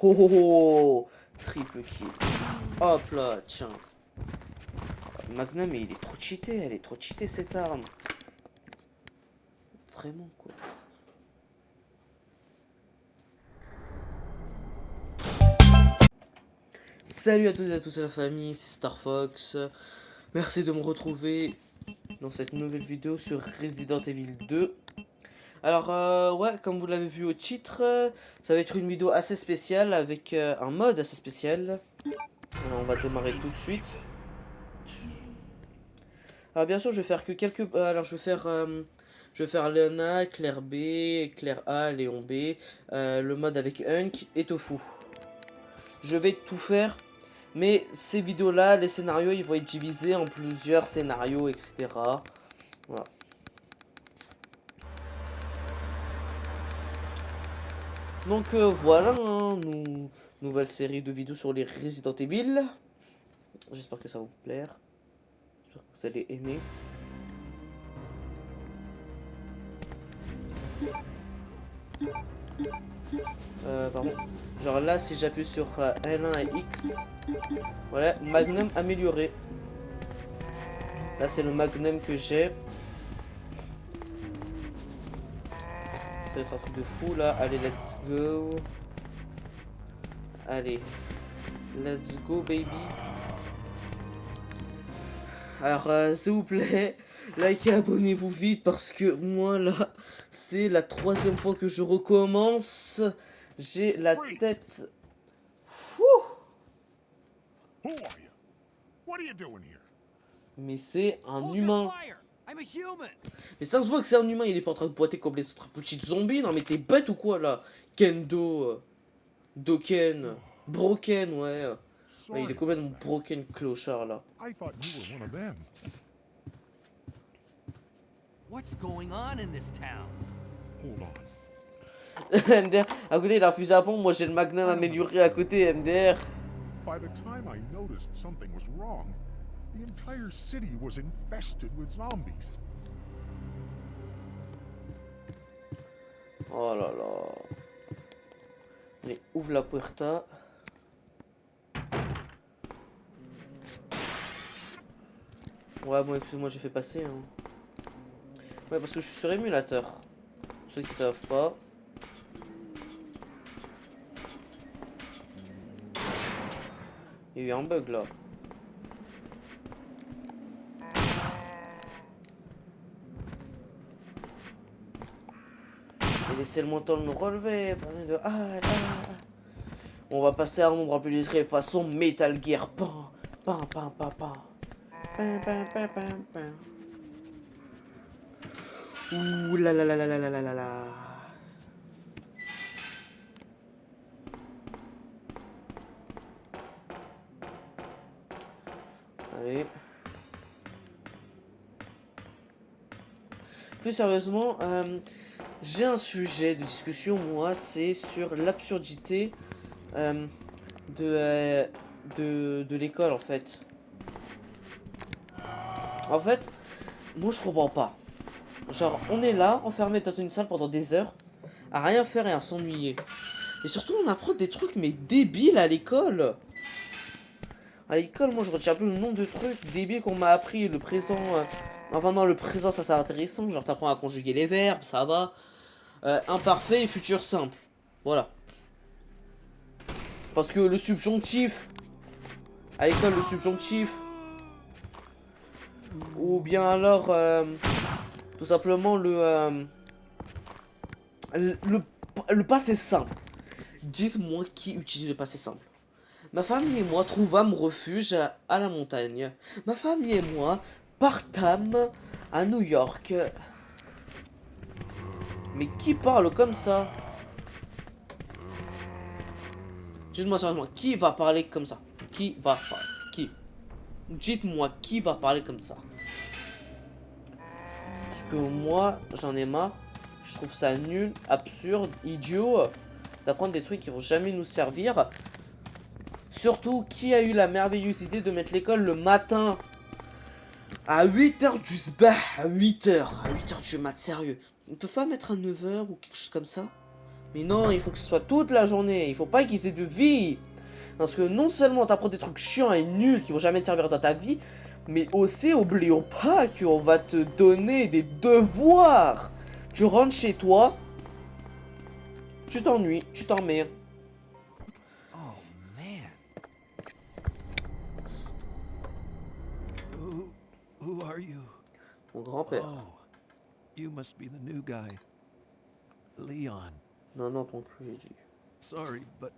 Oh oh oh. Triple kill. Hop là, tiens. Magnum, mais il est trop cheaté, elle est trop cheatée cette arme. Vraiment quoi. Salut à tous et à tous à la famille, c'est Star Fox. Merci de me retrouver dans cette nouvelle vidéo sur Resident Evil 2. Alors ouais, comme vous l'avez vu au titre, ça va être une vidéo assez spéciale avec un mode assez spécial. Alors, on va démarrer tout de suite. Alors bien sûr, je vais faire que quelques... alors je vais faire Léona, Claire B, Claire A, Léon B, le mode avec Hunk et Tofu. Je vais tout faire, mais ces vidéos-là, les scénarios, ils vont être divisés en plusieurs scénarios, etc. Voilà. Donc voilà, hein, nouvelle série de vidéos sur les Resident Evil. J'espère que ça va vous plaire. J'espère que vous allez aimer. Pardon. Genre là, si j'appuie sur L1 et X, voilà, Magnum amélioré. Là, c'est le Magnum que j'ai. Ça va être un truc de fou là. Allez, let's go. Allez, let's go, baby. Alors, s'il vous plaît, likez, abonnez-vous vite parce que moi là, c'est la 3e fois que je recommence. J'ai la tête. Fou. Who are you? What are you doing here? Mais c'est un Hold your humain. fire. I'm a human. Mais ça se voit que c'est un humain, il est pas en train de boiter comme les autres petites zombies. Non mais t'es bête ou quoi là? Kendo, Doken, Broken, ouais. Ouais, il est Sorry complètement about that. broken clochard là. I thought you were one of them. What's going on in this town? Hold on. MDR, à côté il a un fusil à pompe, moi j'ai le Magnum amélioré à côté, MDR. By the time I noticed something was wrong, the entire city was infested with zombies. Oh là là. Allez, ouvre la puerta. Ouais, bon, excuse-moi, j'ai fait passer. Hein. Ouais, parce que je suis sur émulateur. Pour ceux qui savent pas. Il y a eu un bug là. Et laissez-le temps de nous relever. De... On va passer à un endroit plus discret façon Metal Gear. Pam, pam, pam, pam, pam. Pam, pam, pam, pam, pam. Ouh là là là là là là là là là. Allez. Plus sérieusement, j'ai un sujet de discussion, moi, c'est sur l'absurdité de l'école, en fait. En fait, moi, je comprends pas. Genre, on est là, enfermé dans une salle pendant des heures, à rien faire et à s'ennuyer. Et surtout, on apprend des trucs, mais débiles à l'école. À l'école, moi, je retiens plus le nombre de trucs débiles qu'on m'a appris. Le présent... Enfin, non, le présent, ça, c'est intéressant. Genre, t'apprends à conjuguer les verbes, ça va. Imparfait et futur simple. Voilà. Parce que le subjonctif... À l'école, le subjonctif... Ou bien alors... tout simplement, le passé simple. Dites-moi qui utilise le passé simple. Ma famille et moi trouvâmes refuge à la montagne. Ma famille et moi partâmes à New York. Mais qui parle comme ça? Dites-moi sérieusement, qui va parler comme ça? Qui va parler? Qui? Dites-moi qui va parler comme ça? Parce que moi, j'en ai marre. Je trouve ça nul, absurde, idiot d'apprendre des trucs qui vont jamais nous servir. Surtout, qui a eu la merveilleuse idée de mettre l'école le matin à 8h du sbah, à 8h du mat, sérieux. On peut pas mettre à 9h ou quelque chose comme ça? Mais non, il faut que ce soit toute la journée. Il faut pas qu'ils aient de vie. Parce que non seulement t'apprends des trucs chiants et nuls qui vont jamais te servir dans ta vie, mais aussi, oublions pas qu'on va te donner des devoirs. Tu rentres chez toi, tu t'ennuies, tu t'emmerdes. Oh, man. Who are you? Mon grand-père. Oh, you must be the new guy. Leon. Non, non, ton plus, j'ai dit. Sorry, but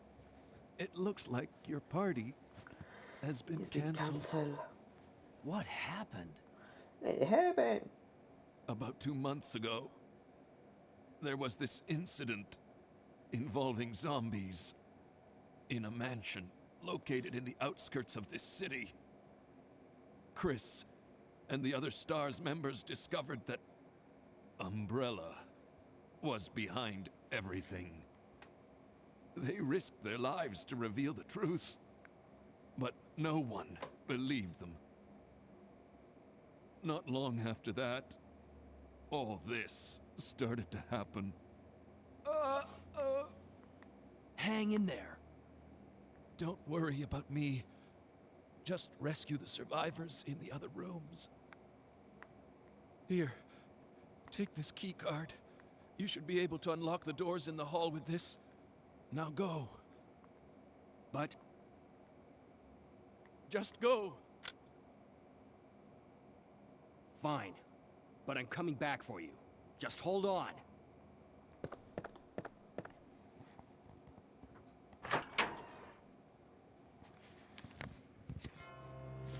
it looks like your party has been It's been cancelled. cancelled. What happened? It happened. About 2 months ago, there was this incident involving zombies in a mansion located in the outskirts of this city. Chris and the other STARS members discovered that Umbrella was behind everything. They risked their lives to reveal the truth, but no one believed them. Not long after that, all this started to happen. Hang in there. Don't worry about me. Just rescue the survivors in the other rooms. Here, take this key card. You should be able to unlock the doors in the hall with this. Now go. But just go. Fine, but I'm coming back for you. Just hold on.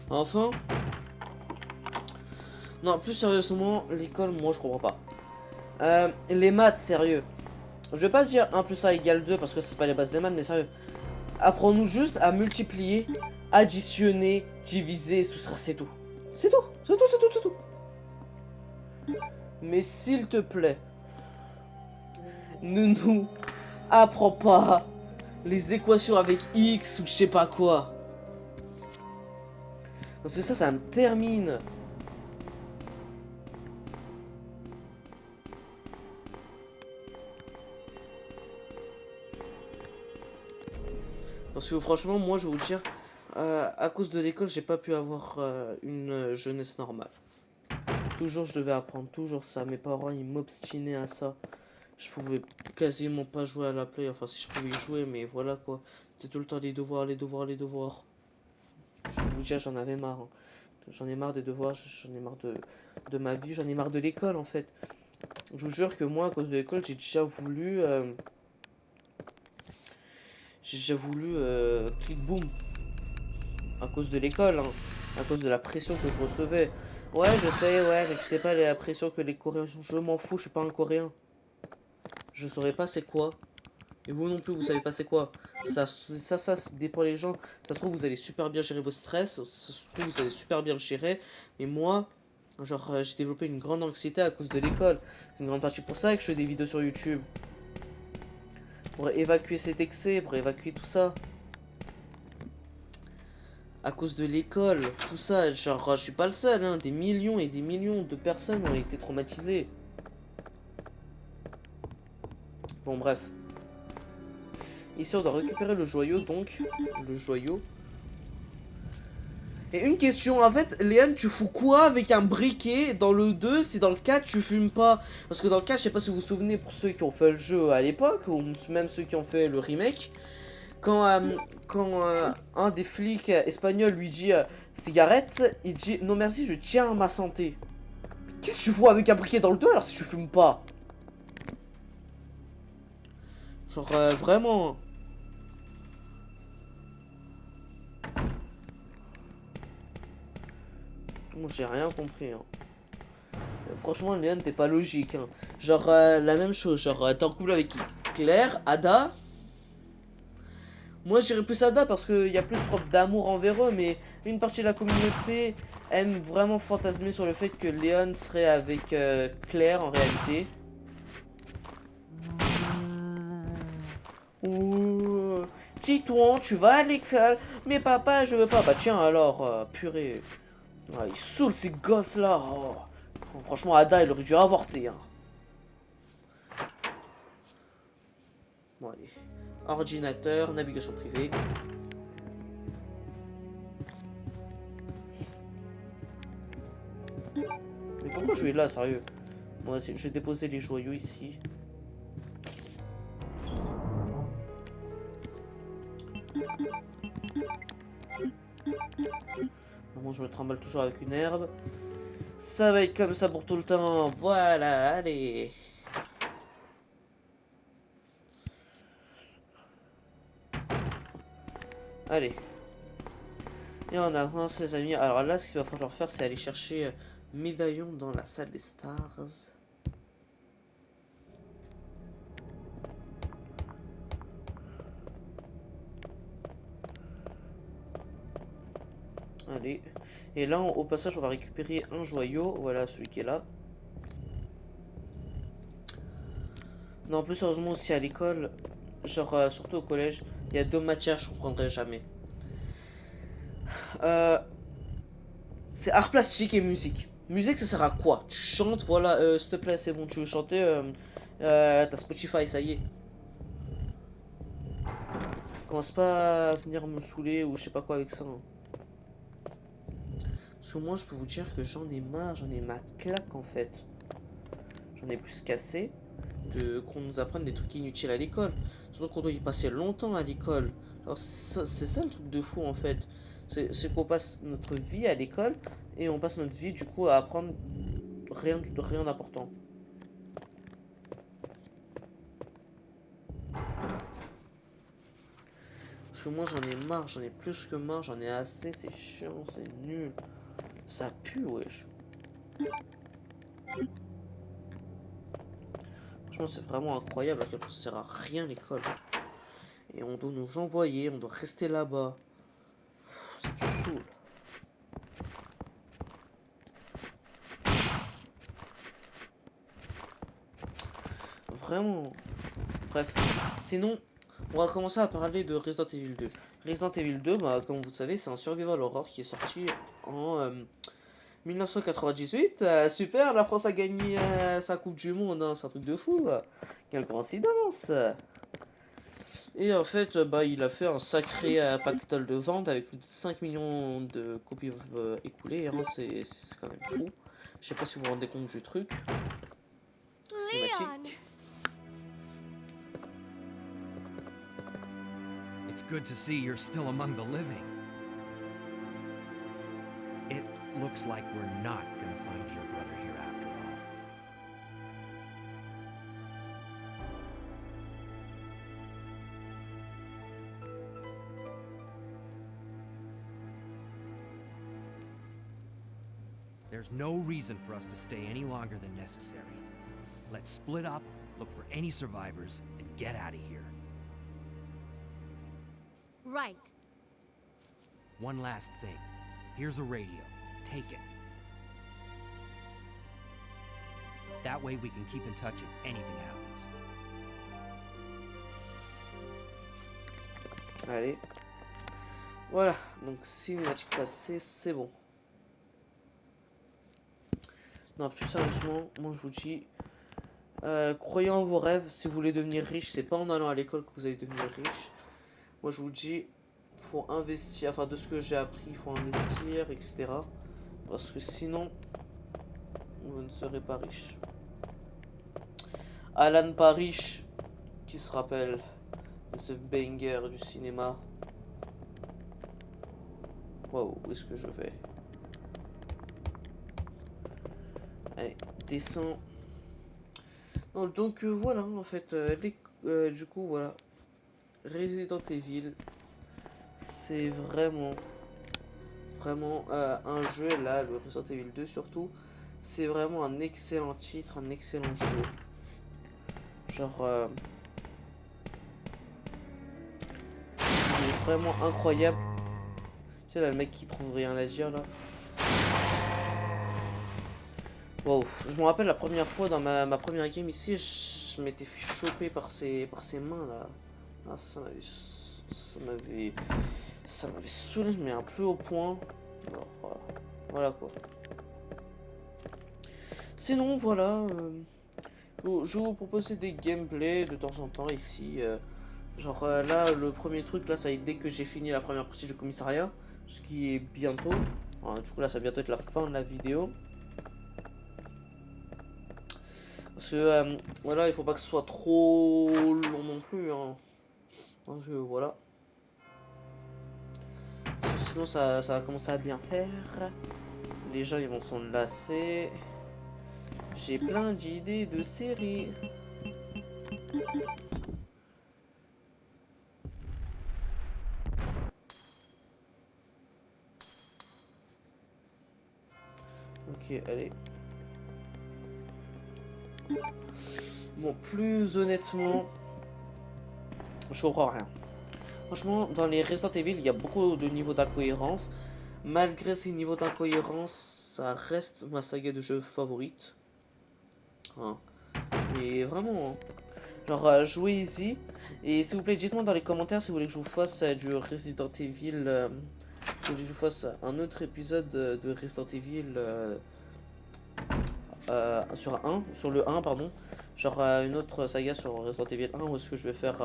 Enfin. Non, plus sérieusement, l'école, moi je comprends pas. Les maths, sérieux. Je vais pas dire 1 plus 1 égale 2 parce que c'est pas les bases des maths, mais sérieux. Apprends-nous juste à multiplier, additionner, diviser, soustraire, c'est tout. C'est tout, c'est tout, c'est tout, c'est tout. Mais s'il te plaît, ne nous apprends pas les équations avec X ou je sais pas quoi. Parce que ça me termine. Parce que franchement, moi je vais vous dire, à cause de l'école, j'ai pas pu avoir une jeunesse normale. Toujours je devais apprendre, toujours ça. Mes parents ils m'obstinaient à ça. Je pouvais quasiment pas jouer à la play, enfin si je pouvais y jouer, mais voilà quoi. C'était tout le temps les devoirs, les devoirs, les devoirs. Je vais vous dire, j'en avais marre. Hein. J'en ai marre des devoirs, j'en ai marre de ma vie, j'en ai marre de l'école en fait. Je vous jure que moi, à cause de l'école, j'ai déjà voulu... clic boom. À cause de l'école, hein. À cause de la pression que je recevais. Ouais, je sais, ouais, mais tu sais pas la pression que les Coréens... Je m'en fous, je suis pas un Coréen. Je saurais pas c'est quoi. Et vous non plus, vous savez pas c'est quoi. Ça dépend des gens. Ça se trouve, vous allez super bien gérer vos stress. Ça se trouve, vous allez super bien le gérer. Mais moi, genre, j'ai développé une grande anxiété à cause de l'école. C'est une grande partie pour ça que je fais des vidéos sur YouTube. Pour évacuer cet excès, pour évacuer tout ça. À cause de l'école, tout ça. Genre, je suis pas le seul, hein. Des millions et des millions de personnes ont été traumatisées. Bon, bref. Ici, on doit récupérer le joyau, donc. Le joyau. Et une question, en fait, Léane, tu fous quoi avec un briquet dans le 2 si dans le 4 tu fumes pas? Parce que dans le 4, je sais pas si vous vous souvenez, pour ceux qui ont fait le jeu à l'époque, ou même ceux qui ont fait le remake, quand un des flics espagnols lui dit cigarette, il dit non merci, je tiens à ma santé. Qu'est-ce que tu fous avec un briquet dans le 2 alors si tu fumes pas? Genre, vraiment. Bon, j'ai rien compris. Hein. Franchement, Léon, t'es pas logique. Hein. Genre, la même chose. Genre, t'es en couple avec qui? Claire, Ada. Moi, j'irais plus Ada parce qu'il y a plus preuve d'amour envers eux. Mais une partie de la communauté aime vraiment fantasmer sur le fait que Léon serait avec Claire en réalité. Ouh. Titouan, tu vas à l'école. Mais papa, je veux pas. Bah tiens alors, purée. Ah, ils saoulent ces gosses là. Oh. Franchement, Ada, il aurait dû avorter. Hein. Bon, allez. Ordinateur, navigation privée. Mais pourquoi je vais là, sérieux? Moi, je vais déposer les joyaux ici. Bon, je me trimballe toujours avec une herbe. Ça va être comme ça pour tout le temps. Voilà, allez. Allez. Et on avance, les amis. Alors là, ce qu'il va falloir faire, c'est aller chercher médaillon dans la salle des stars. Allez. Et là, au passage, on va récupérer un joyau. Voilà, celui qui est là. Non, en plus, heureusement aussi à l'école, genre, surtout au collège, il y a deux matières que je comprendrai jamais. C'est art plastique et musique. Musique, ça sert à quoi? Tu chantes, voilà, s'il te plaît, c'est bon, tu veux chanter, t'as Spotify, ça y est. Commence pas à venir me saouler ou je sais pas quoi avec ça. Hein. Parce que moi, je peux vous dire que j'en ai marre, j'en ai ma claque en fait. J'en ai plus cassé de qu'on nous apprenne des trucs inutiles à l'école. Surtout qu'on doit y passer longtemps à l'école. Alors c'est ça le truc de fou en fait. C'est qu'on passe notre vie à l'école et on passe notre vie du coup à apprendre rien d'important. Parce que moi j'en ai marre, j'en ai plus que marre, j'en ai assez, c'est chiant, c'est nul. Ça pue, wesh. Franchement, c'est vraiment incroyable à quel point ça sert à rien l'école. Et on doit nous envoyer, on doit rester là-bas. Ça me saoule. Vraiment. Bref. Sinon, on va commencer à parler de Resident Evil 2. Resident Evil 2, bah, comme vous le savez, c'est un survival horror qui est sorti en 1998. Super, la France a gagné sa Coupe du Monde, hein, c'est un truc de fou. Quelle coïncidence. Et en fait, bah, il a fait un sacré pactole de vente avec plus de 5 millions de copies écoulées. Hein, c'est quand même fou. Je sais pas si vous vous rendez compte du truc. Cinématique. It's good to see you're still among the living. It looks like we're not gonna find your brother here after all. There's no reason for us to stay any longer than necessary. Let's split up, look for any survivors, and get out of here. Right. One last thing. Here's a radio. Take it. That way we can keep in touch if anything happens. Allez. Voilà. Donc, cinématique passée, c'est bon. Non, plus sérieusement, moi je vous dis, croyez en vos rêves. Si vous voulez devenir riche, c'est pas en allant à l'école que vous allez devenir riche. Moi je vous dis, faut investir, enfin de ce que j'ai appris, il faut investir, etc. Parce que sinon, vous ne serez pas riche. Alan Parrish, qui se rappelle de ce banger du cinéma. Wow, où est-ce que je vais? Allez, descends. Non, donc voilà, en fait, du coup, voilà. Resident Evil, c'est vraiment un jeu, là, le Resident Evil 2 surtout, c'est vraiment un excellent titre, un excellent jeu. Genre, il est vraiment incroyable. Tu sais, là, le mec qui trouve rien à dire, là. Wow, je me rappelle la première fois dans ma première game ici, je m'étais fait choper par ses mains, là. Ah, ça m'avait saoulé, mais un peu au point. Alors, voilà quoi. Sinon, voilà. Je vais vous proposer des gameplays de temps en temps ici. Genre là, le premier truc, là, ça va être dès que j'ai fini la première partie du commissariat. Ce qui est bientôt. Du coup, là, ça va bientôt être la fin de la vidéo. Parce que, voilà, il faut pas que ce soit trop long non plus. Hein. Parce que, voilà. Sinon, ça va commencer à bien faire. Les gens, ils vont s'en lasser. J'ai plein d'idées de séries. Ok, allez. Bon, plus honnêtement, je comprends rien. Franchement, dans les Resident Evil, il y a beaucoup de niveaux d'incohérence. Malgré ces niveaux d'incohérence, ça reste ma saga de jeux favorite. Hein. Mais vraiment, hein. Genre, jouez-y. Et s'il vous plaît, dites-moi dans les commentaires si vous voulez que je vous fasse du Resident Evil. Si vous voulez que je vous fasse un autre épisode de Resident Evil sur le 1, pardon. Genre une autre saga sur Resident Evil 1 où est-ce que je vais faire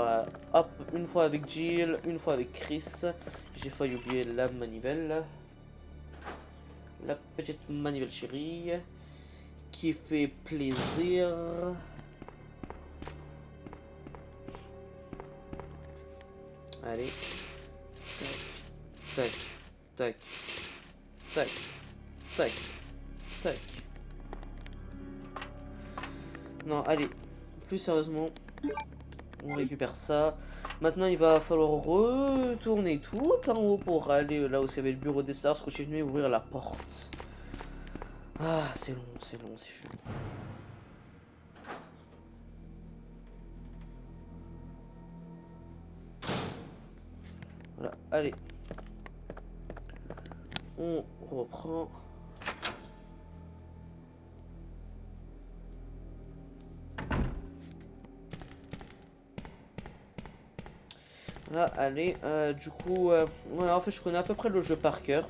hop, une fois avec Jill, une fois avec Chris. J'ai failli oublier la manivelle. La petite manivelle chérie. Qui fait plaisir. Allez. Tac. Tac. Tac. Tac. Tac. Tac. Non, allez. Plus sérieusement. On récupère ça. Maintenant, il va falloir retourner tout en haut pour aller là où il y avait le bureau des stars. Quand je suis venu ouvrir la porte. Ah, c'est long, c'est chelou. Voilà, allez. On reprend. Là, allez, du coup, ouais, en fait, je connais à peu près le jeu par cœur.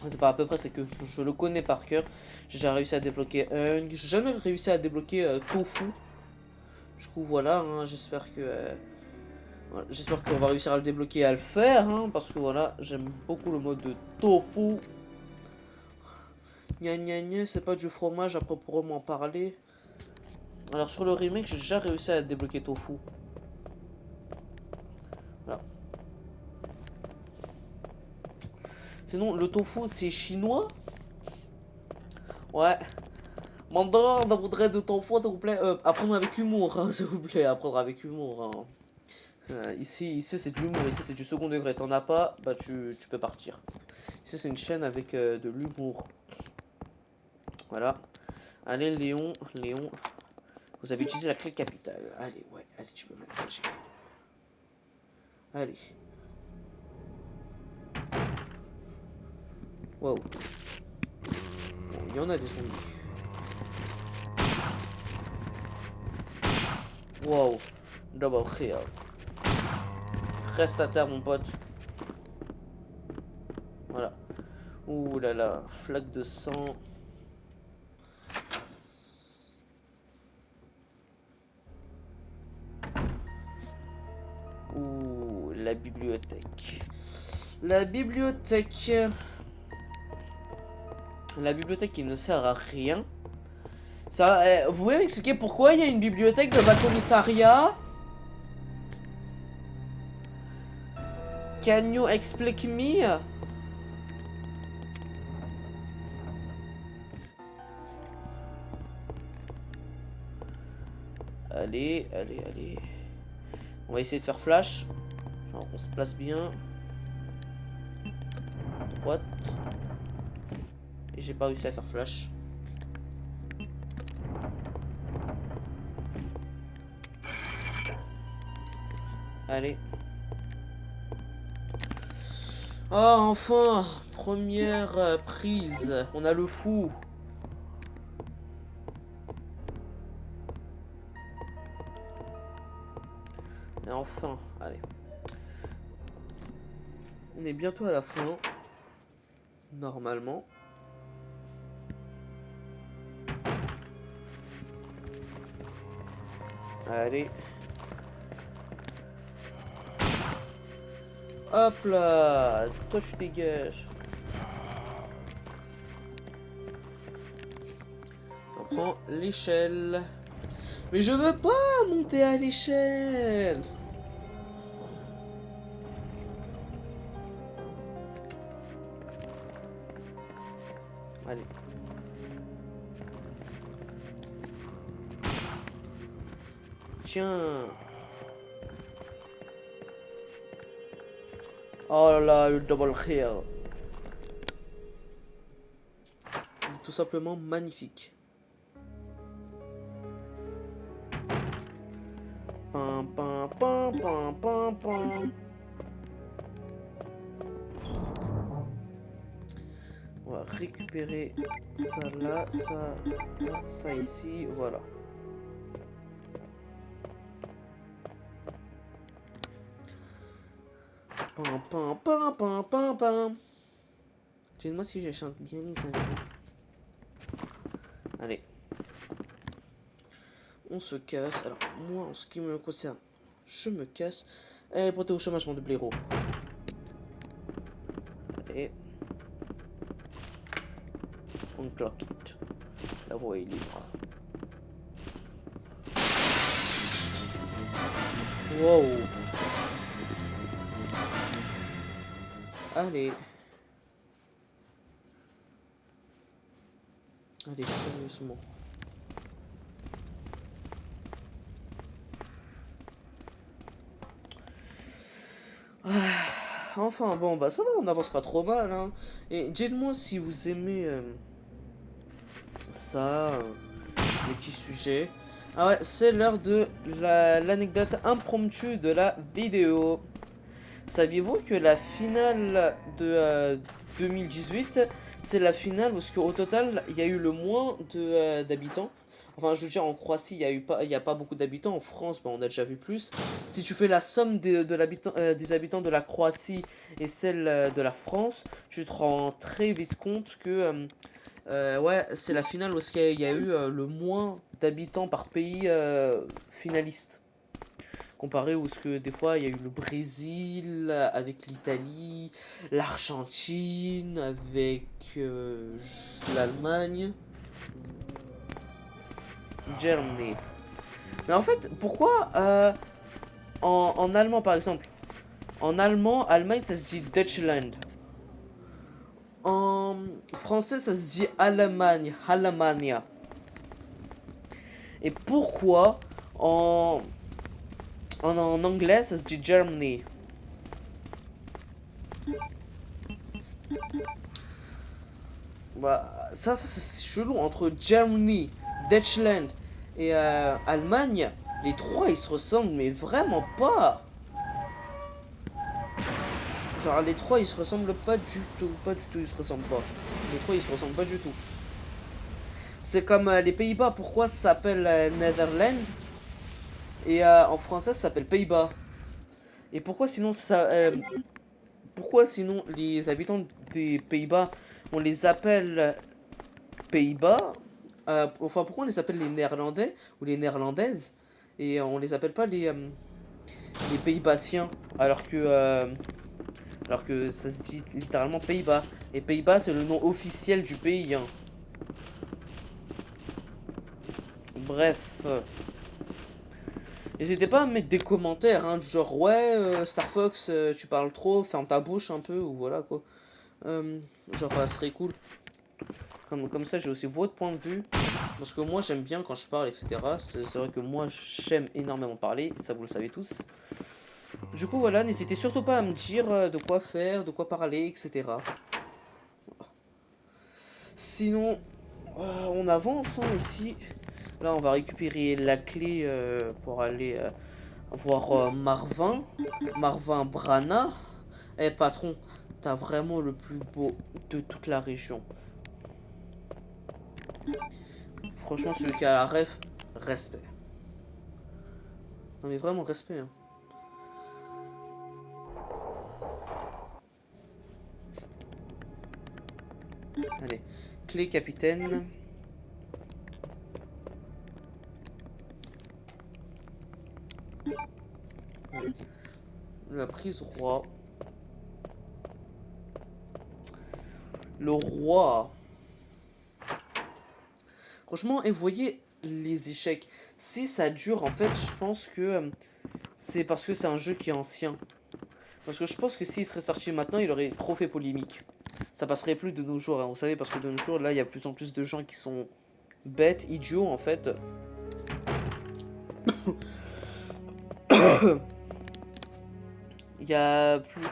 C'est pas à peu près, c'est que je le connais par cœur. J'ai déjà réussi à débloquer Hung. J'ai jamais réussi à débloquer Tofu. Du coup, voilà, hein, j'espère que... voilà, j'espère qu'on va réussir à le débloquer et à le faire, hein, parce que voilà, j'aime beaucoup le mode de Tofu. Gna gna gna, c'est pas du fromage à proprement parler. Alors, sur le remake, j'ai déjà réussi à débloquer Tofu. Voilà. Sinon, le tofu, c'est chinois? Ouais. Mandarin, on voudrait de tofu, s'il vous plaît. Apprendre avec humour, hein, s'il vous plaît. Apprendre avec humour. Hein. Ici c'est de l'humour. Ici, c'est du second degré. T'en as pas, bah tu peux partir. Ici, c'est une chaîne avec de l'humour. Voilà. Allez, Léon. Léon. Vous avez utilisé la clé capitale. Allez, ouais. Allez, tu peux m'intéresser. Allez. Wow. Bon, il y en a des zombies. Wow. Double kill. Reste à terre, mon pote. Voilà. Ouh là là. Flaque de sang. Ouh, la bibliothèque. La bibliothèque. La bibliothèque qui ne sert à rien. Ça, vous pouvez m'expliquer pourquoi il y a une bibliothèque dans un commissariat? Can you explain me? Allez, allez, allez. On va essayer de faire flash. Genre, on se place bien. Droite. Et j'ai pas réussi à faire flash. Allez. Ah, enfin! Première prise. On a le fou. Et enfin, allez. On est bientôt à la fin. Normalement. Allez. Hop là. Toi, tu dégages. On prend l'échelle. Mais je veux pas monter à l'échelle. Allez. Tiens. Oh là là, le double kill. Il est tout simplement magnifique. Pam pam pam pam pam pam. On va récupérer ça là, ça ici, voilà. Pam pam pam pam pam pam. Dites-moi si je chante bien les amis. Allez. On se casse. Alors, moi, en ce qui me concerne, je me casse. Allez, prêtez au chômage, mon de blaireau. Allez. On cloque it. La voie est libre. Wow. Allez. Allez, sérieusement. Enfin, bon, bah ça va, on avance pas trop mal, hein. Et dites-moi si vous aimez ça, les petits sujets. Ah ouais, c'est l'heure de l'anecdote impromptue de la vidéo. Saviez-vous que la finale de 2018, c'est la finale parce qu'au total, il y a eu le moins d'habitants. Enfin, je veux dire, en Croatie, il y a pas beaucoup d'habitants. En France, bah, on a déjà vu plus. Si tu fais la somme des habitants de la Croatie et celle de la France, tu te rends très vite compte que ouais, c'est la finale parce qu'il y a eu le moins d'habitants par pays finaliste. Comparé où ce que des fois il y a eu le Brésil avec l'Italie, l'Argentine avec l'Allemagne, Germany. Mais en fait, pourquoi en allemand par exemple, en allemand, Allemagne ça se dit Deutschland. En français ça se dit Allemagne, Allemagne. Et pourquoi en anglais ça se dit Germany? Bah, ça c'est chelou. Entre Germany, Deutschland et Allemagne, les trois ils se ressemblent, mais vraiment pas. Genre, les trois ils se ressemblent pas du tout. Pas du tout, ils se ressemblent pas. Les trois ils se ressemblent pas du tout. C'est comme les Pays-Bas, pourquoi ça s'appelle Netherlands et en français ça s'appelle Pays-Bas. Et pourquoi sinon les habitants des Pays-Bas on les appelle Pays-Bas, enfin pourquoi on les appelle les Néerlandais ou les Néerlandaises et on les appelle pas les Pays-Basiens alors que ça se dit littéralement Pays-Bas et Pays-Bas c'est le nom officiel du pays hein. Bref, n'hésitez pas à mettre des commentaires hein, du genre ouais Star Fox tu parles trop, ferme ta bouche un peu ou voilà quoi. Genre ça serait cool. Comme ça, j'ai aussi votre point de vue. Parce que moi, j'aime bien quand je parle, etc. C'est vrai que moi, j'aime énormément parler. Ça, vous le savez tous. Du coup, voilà, n'hésitez surtout pas à me dire de quoi faire, de quoi parler, etc. Sinon, on avance hein, ici. Là, on va récupérer la clé pour aller voir Marvin. Marvin Brana. Eh, patron, t'as vraiment le plus beau de toute la région. Franchement, celui qui a la ref, respect. Non mais vraiment respect. Hein. Allez, clé capitaine. Allez. La prise roi. Le roi. Franchement, et vous voyez les échecs. Si ça dure, en fait, je pense que c'est parce que c'est un jeu qui est ancien. Parce que je pense que s'il serait sorti maintenant, il aurait trop fait polémique. Ça passerait plus de nos jours, hein, vous savez, parce que de nos jours, là, il y a de plus en plus de gens qui sont bêtes, idiots, en fait. Il y a plus,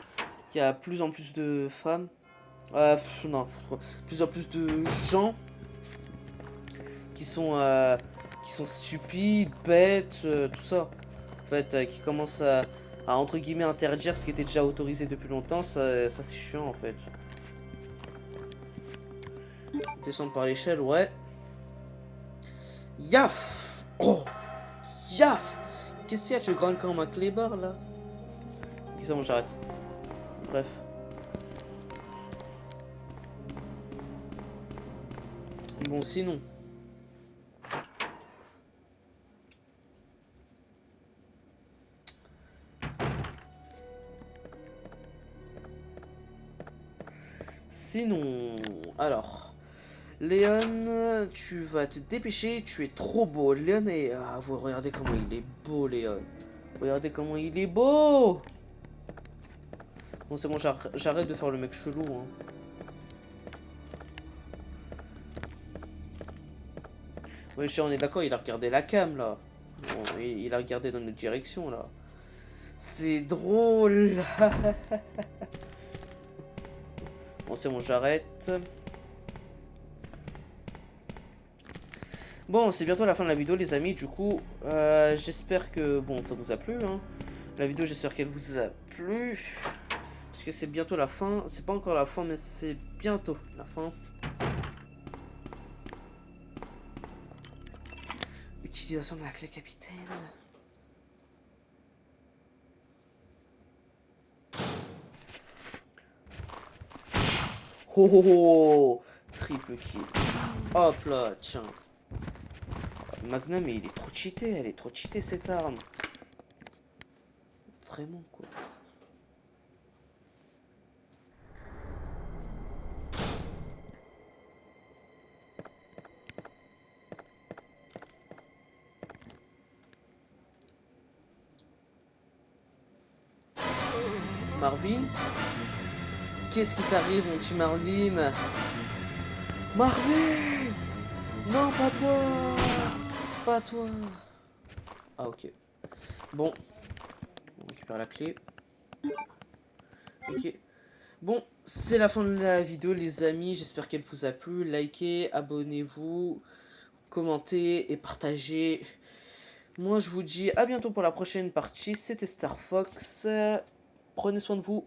il y a plus en plus de femmes. Non, plus en plus de gens qui sont stupides, bêtes, tout ça. En fait, qui commencent à entre guillemets interdire ce qui était déjà autorisé depuis longtemps. Ça c'est chiant en fait. Descendre par l'échelle, ouais. Yaf! Oh! Yaf! Qu'est-ce qu'il y a? Tu grandes comme un clébard là? Ok, c'est bon, j'arrête. Bref. Bon, sinon. Sinon. Alors. Léon, tu vas te dépêcher, tu es trop beau. Léon est... Ah, vous regardez comment il est beau, Léon. Regardez comment il est beau. Bon, c'est bon, j'arrête de faire le mec chelou, hein. Oui, on est d'accord, il a regardé la cam, là. Bon, il a regardé dans notre direction, là. C'est drôle. Bon, c'est bon, j'arrête. Bon, c'est bientôt la fin de la vidéo, les amis. Du coup, j'espère que, bon, ça vous a plu, hein. La vidéo, j'espère qu'elle vous a plu. Parce que c'est bientôt la fin. C'est pas encore la fin, mais c'est bientôt la fin. Utilisation de la clé capitaine. Oh oh oh! Triple kill. Hop là, tiens. Magnum, mais il est trop cheaté. Elle est trop cheatée, cette arme. Vraiment, quoi. Marvin? Qu'est-ce qui t'arrive, mon petit Marvin? Marvin! Non, pas toi! Pas toi! Ah, ok. Bon. On récupère la clé. Ok. Bon, c'est la fin de la vidéo, les amis. J'espère qu'elle vous a plu. Likez, abonnez-vous, commentez et partagez. Moi, je vous dis à bientôt pour la prochaine partie. C'était Star Fox. Prenez soin de vous.